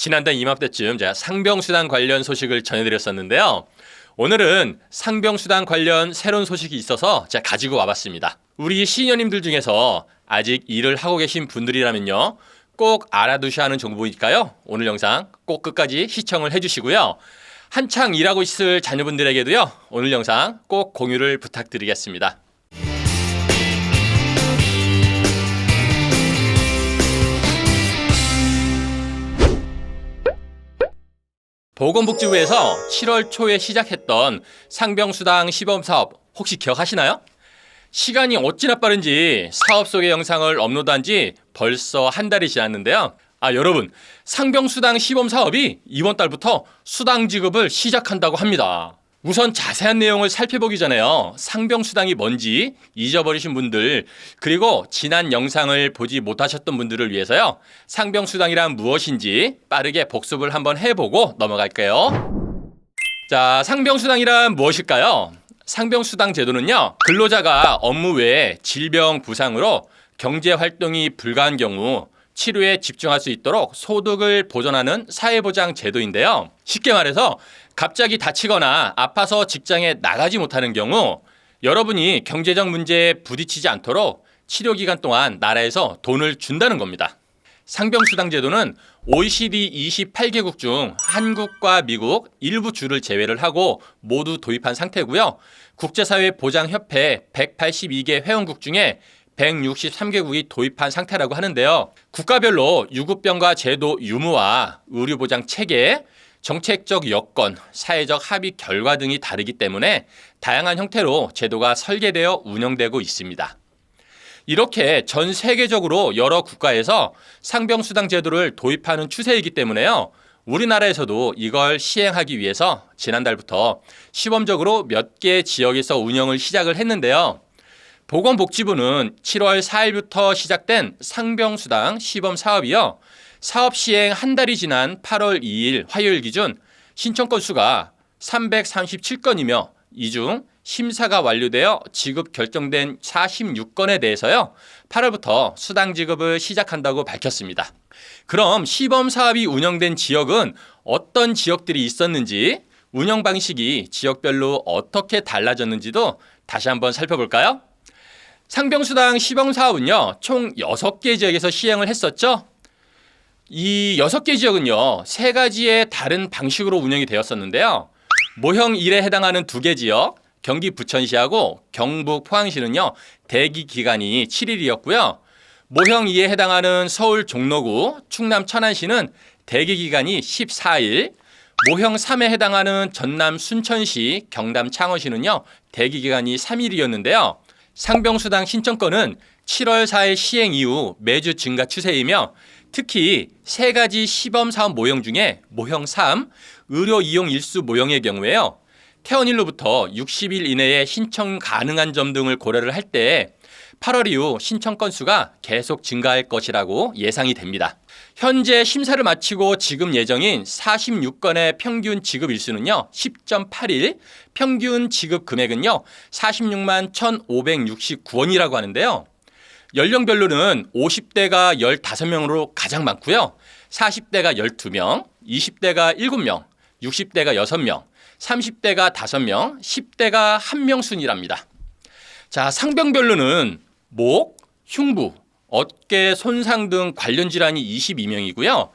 지난달 이맘때쯤 제가 상병수당 관련 소식을 전해드렸었는데요. 오늘은 상병수당 관련 새로운 소식이 있어서 제가 가지고 와봤습니다. 우리 시니어님들 중에서 아직 일을 하고 계신 분들이라면요, 꼭 알아두셔야 하는 정보니까요. 오늘 영상 꼭 끝까지 시청을 해주시고요. 한창 일하고 있을 자녀분들에게도요, 오늘 영상 꼭 공유를 부탁드리겠습니다. 보건복지부에서 7월 초에 시작했던 상병수당 시범사업 혹시 기억하시나요? 시간이 어찌나 빠른지 사업 속의 영상을 업로드한 지 벌써 한 달이 지났는데요. 여러분, 상병수당 시범사업이 이번 달부터 수당 지급을 시작한다고 합니다. 우선 자세한 내용을 살펴보기 전에요, 상병수당이 뭔지 잊어버리신 분들, 그리고 지난 영상을 보지 못하셨던 분들을 위해서요, 상병수당이란 무엇인지 빠르게 복습을 한번 해보고 넘어갈게요. 자, 상병수당이란 무엇일까요? 상병수당 제도는요, 근로자가 업무 외에 질병, 부상으로 경제활동이 불가한 경우 치료에 집중할 수 있도록 소득을 보전하는 사회보장 제도인데요. 쉽게 말해서 갑자기 다치거나 아파서 직장에 나가지 못하는 경우 여러분이 경제적 문제에 부딪히지 않도록 치료 기간 동안 나라에서 돈을 준다는 겁니다. 상병수당 제도는 OECD 28개국 중 한국과 미국 일부 주를 제외를 하고 모두 도입한 상태고요. 국제사회보장협회 182개 회원국 중에 163개국이 도입한 상태라고 하는데요. 국가별로 유급병가 제도 유무와 의료보장 체계, 정책적 여건, 사회적 합의 결과 등이 다르기 때문에 다양한 형태로 제도가 설계되어 운영되고 있습니다. 이렇게 전 세계적으로 여러 국가에서 상병수당 제도를 도입하는 추세이기 때문에요. 우리나라에서도 이걸 시행하기 위해서 지난달부터 시범적으로 몇 개 지역에서 운영을 시작을 했는데요. 보건복지부는 7월 4일부터 시작된 상병수당 시범사업이요, 사업 시행 한 달이 지난 8월 2일 화요일 기준 신청 건수가 337건이며 이 중 심사가 완료되어 지급 결정된 46건에 대해서요, 8월부터 수당 지급을 시작한다고 밝혔습니다. 그럼 시범사업이 운영된 지역은 어떤 지역들이 있었는지, 운영 방식이 지역별로 어떻게 달라졌는지도 다시 한번 살펴볼까요? 상병수당 시범사업은요, 총 6개 지역에서 시행을 했었죠. 이 6개 지역은요, 3가지의 다른 방식으로 운영이 되었었는데요. 모형 1에 해당하는 2개 지역, 경기 부천시하고 경북 포항시는요, 대기 기간이 7일이었고요. 모형 2에 해당하는 서울 종로구, 충남 천안시는 대기 기간이 14일, 모형 3에 해당하는 전남 순천시, 경남 창원시는요, 대기 기간이 3일이었는데요. 상병수당 신청건은 7월 4일 시행 이후 매주 증가 추세이며 특히 3가지 시범사업 모형 중에 모형 3, 의료 이용 일수 모형의 경우에요, 퇴원일로부터 60일 이내에 신청 가능한 점 등을 고려를 할 때 8월 이후 신청 건수가 계속 증가할 것이라고 예상이 됩니다. 현재 심사를 마치고 지급 예정인 46건의 평균 지급 일수는요, 10.8일, 평균 지급 금액은요, 46만 1,569원이라고 하는데요. 연령별로는 50대가 15명으로 가장 많고요. 40대가 12명, 20대가 7명, 60대가 6명, 30대가 5명, 10대가 1명 순이랍니다. 자, 상병별로는 목, 흉부, 어깨 손상 등 관련 질환이 22명이고요.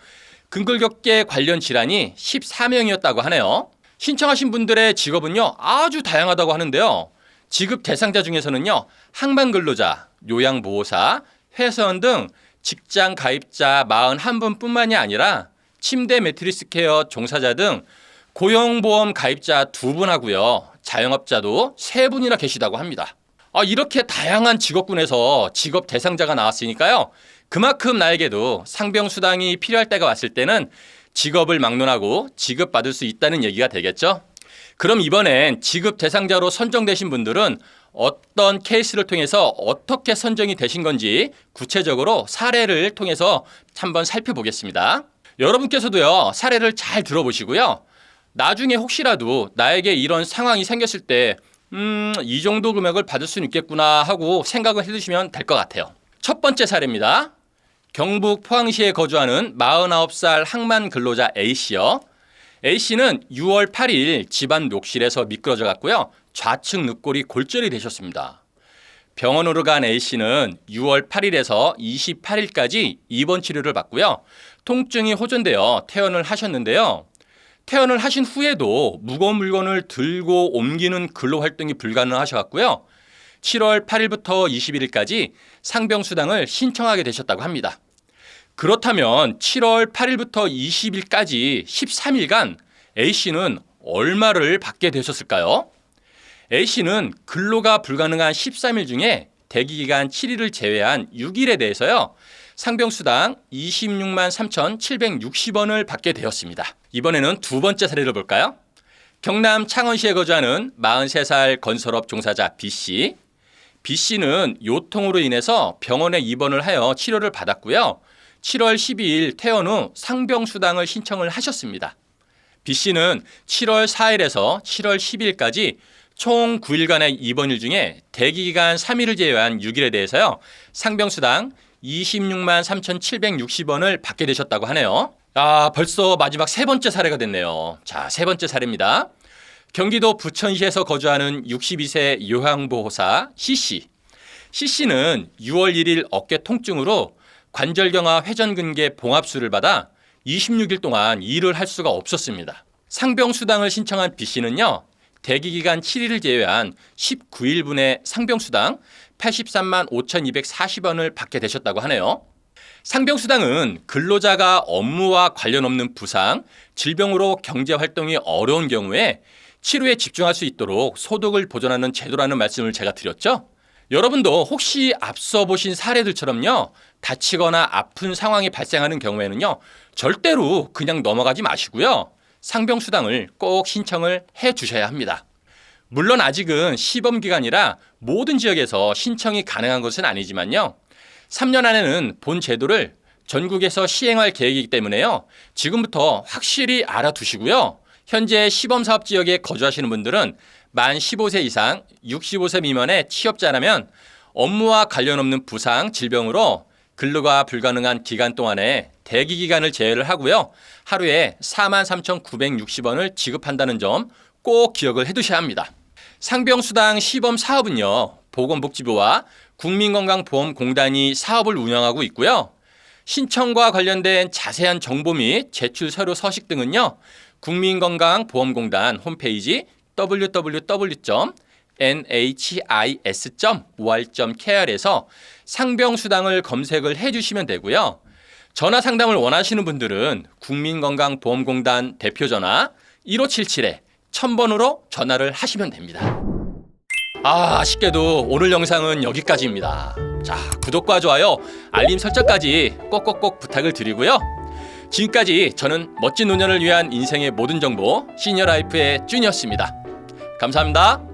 근골격계 관련 질환이 14명이었다고 하네요. 신청하신 분들의 직업은요, 아주 다양하다고 하는데요. 지급 대상자 중에서는요, 항만근로자, 요양보호사, 회사원 등 직장 가입자 41분뿐만이 아니라 침대 매트리스 케어 종사자 등 고용보험 가입자 2분 하고요. 자영업자도 3분이나 계시다고 합니다. 이렇게 다양한 직업군에서 직업 대상자가 나왔으니까요, 그만큼 나에게도 상병수당이 필요할 때가 왔을 때는 직업을 막론하고 지급받을 수 있다는 얘기가 되겠죠. 그럼 이번엔 지급 대상자로 선정되신 분들은 어떤 케이스를 통해서 어떻게 선정이 되신 건지 구체적으로 사례를 통해서 한번 살펴보겠습니다. 여러분께서도요, 사례를 잘 들어보시고요. 나중에 혹시라도 나에게 이런 상황이 생겼을 때 이 정도 금액을 받을 수는 있겠구나 하고 생각을 해두시면 될 것 같아요. 첫 번째 사례입니다. 경북 포항시에 거주하는 49살 항만 근로자 A씨요. A씨는 6월 8일 집안 욕실에서 미끄러져 갔고요. 좌측 늑골이 골절이 되셨습니다. 병원으로 간 A씨는 6월 8일에서 28일까지 입원 치료를 받고요. 통증이 호전되어 퇴원을 하셨는데요. 퇴원을 하신 후에도 무거운 물건을 들고 옮기는 근로활동이 불가능하셔갖고요. 7월 8일부터 21일까지 상병수당을 신청하게 되셨다고 합니다. 그렇다면 7월 8일부터 20일까지 13일간 A씨는 얼마를 받게 되셨을까요? A씨는 근로가 불가능한 13일 중에 대기기간 7일을 제외한 6일에 대해서요. 상병수당 26만 3,760원을 받게 되었습니다. 이번에는 두 번째 사례를 볼까요? 경남 창원시에 거주하는 43살 건설업 종사자 B씨. B씨는 요통으로 인해서 병원에 입원을 하여 치료를 받았고요. 7월 12일 퇴원 후 상병수당을 신청을 하셨습니다. B씨는 7월 4일에서 7월 10일까지 총 9일간의 입원일 중에 대기기간 3일을 제외한 6일에 대해서요. 상병수당 26만 3,760원을 받게 되셨다고 하네요. 벌써 마지막 세 번째 사례가 됐네요. 자, 세 번째 사례입니다. 경기도 부천시에서 거주하는 62세 요양보호사 C씨. C씨는 6월 1일 어깨 통증으로 관절경화 회전근개 봉합술을 받아 26일 동안 일을 할 수가 없었습니다. 상병수당을 신청한 B씨는요. 대기기간 7일을 제외한 19일분의 상병수당 83만 5,240원을 받게 되셨다고 하네요. 상병수당은 근로자가 업무와 관련 없는 부상, 질병으로 경제활동이 어려운 경우에 치료에 집중할 수 있도록 소득을 보전하는 제도라는 말씀을 제가 드렸죠. 여러분도 혹시 앞서 보신 사례들처럼요. 다치거나 아픈 상황이 발생하는 경우에는요. 절대로 그냥 넘어가지 마시고요. 상병수당을 꼭 신청을 해 주셔야 합니다. 물론 아직은 시범기간이라 모든 지역에서 신청이 가능한 것은 아니지만요. 3년 안에는 본 제도를 전국에서 시행할 계획이기 때문에요. 지금부터 확실히 알아두시고요. 현재 시범사업 지역에 거주하시는 분들은 만 15세 이상 65세 미만의 취업자라면 업무와 관련 없는 부상, 질병으로 근로가 불가능한 기간 동안에 대기기간을 제외를 하고요. 하루에 43,960원을 지급한다는 점 꼭 기억을 해두셔야 합니다. 상병수당 시범사업은요. 보건복지부와 국민건강보험공단이 사업을 운영하고 있고요. 신청과 관련된 자세한 정보 및 제출 서류 서식 등은요. 국민건강보험공단 홈페이지 www.nhis.or.kr에서 상병수당을 검색을 해주시면 되고요. 전화 상담을 원하시는 분들은 국민건강보험공단 대표전화 1577-1000번으로 전화를 하시면 됩니다. 아쉽게도 오늘 영상은 여기까지입니다. 자, 구독과 좋아요, 알림 설정까지 꼭꼭꼭 부탁을 드리고요. 지금까지 저는 멋진 노년을 위한 인생의 모든 정보 시니어라이프의 쭌이었습니다. 감사합니다.